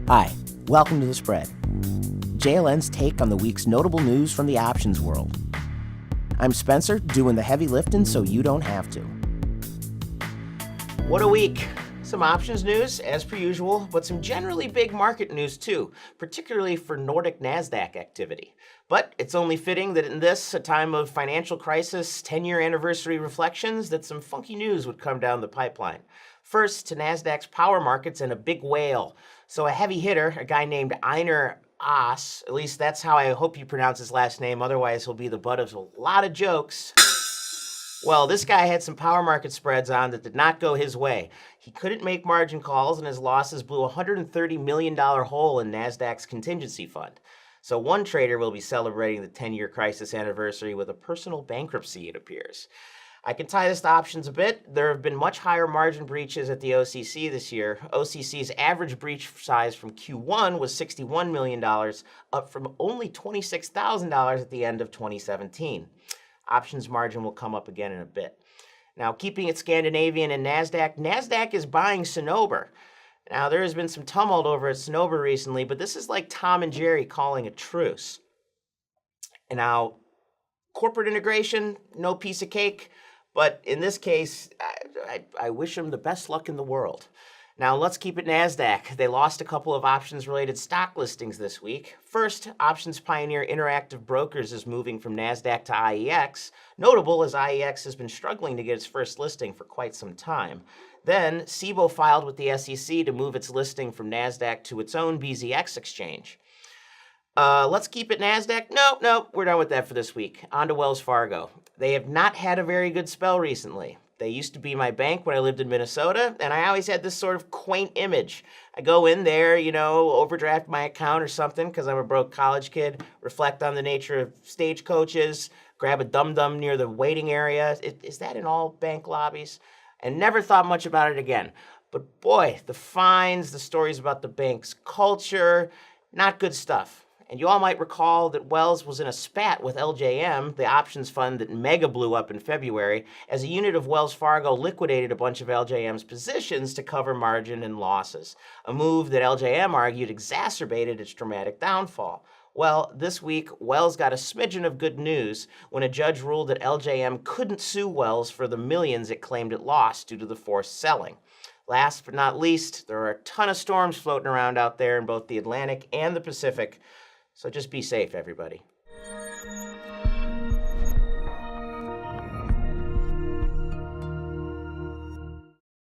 Hi, welcome to The Spread, JLN's take on the week's notable news from the options world. I'm Spencer, doing the heavy lifting so you don't have to. What a week! Some options news, as per usual, but some generally big market news too, particularly for Nordic Nasdaq activity. But it's only fitting that in this, a time of financial crisis, 10-year anniversary reflections, that some funky news would come down the pipeline. First, to Nasdaq's power markets and a big whale. So a heavy hitter, a guy named Einar Aas, at least that's how I hope you pronounce his last name, otherwise he'll be the butt of a lot of jokes. Well, this guy had some power market spreads on that did not go his way. He couldn't make margin calls, and his losses blew a $130 million hole in Nasdaq's contingency fund. So one trader will be celebrating the 10-year crisis anniversary with a personal bankruptcy, it appears. I can tie this to options a bit. There have been much higher margin breaches at the OCC this year. OCC's average breach size from Q1 was $61 million, up from only $26,000 at the end of 2017. Options margin will come up again in a bit. Now, keeping it Scandinavian and NASDAQ is buying Cinnober. Now, there has been some tumult over at Cinnober recently, but this is like Tom and Jerry calling a truce. And now, corporate integration, no piece of cake, but in this case, I wish them the best luck in the world. Now, let's keep it NASDAQ. They lost a couple of options-related stock listings this week. First, options pioneer Interactive Brokers is moving from NASDAQ to IEX, notable as IEX has been struggling to get its first listing for quite some time. Then, Cboe filed with the SEC to move its listing from NASDAQ to its own BZX exchange. Let's keep it NASDAQ. Nope, we're done with that for this week. On to Wells Fargo. They have not had a very good spell recently. They used to be my bank when I lived in Minnesota, and I always had this sort of quaint image. I go in there, overdraft my account or something because I'm a broke college kid, reflect on the nature of stagecoaches, grab a dum-dum near the waiting area. Is that in all bank lobbies? And never thought much about it again. But boy, the fines, the stories about the bank's culture, not good stuff. And you all might recall that Wells was in a spat with LJM, the options fund that mega blew up in February, as a unit of Wells Fargo liquidated a bunch of LJM's positions to cover margin and losses, a move that LJM argued exacerbated its dramatic downfall. Well, this week, Wells got a smidgen of good news when a judge ruled that LJM couldn't sue Wells for the millions it claimed it lost due to the forced selling. Last but not least, there are a ton of storms floating around out there in both the Atlantic and the Pacific. So just be safe, everybody.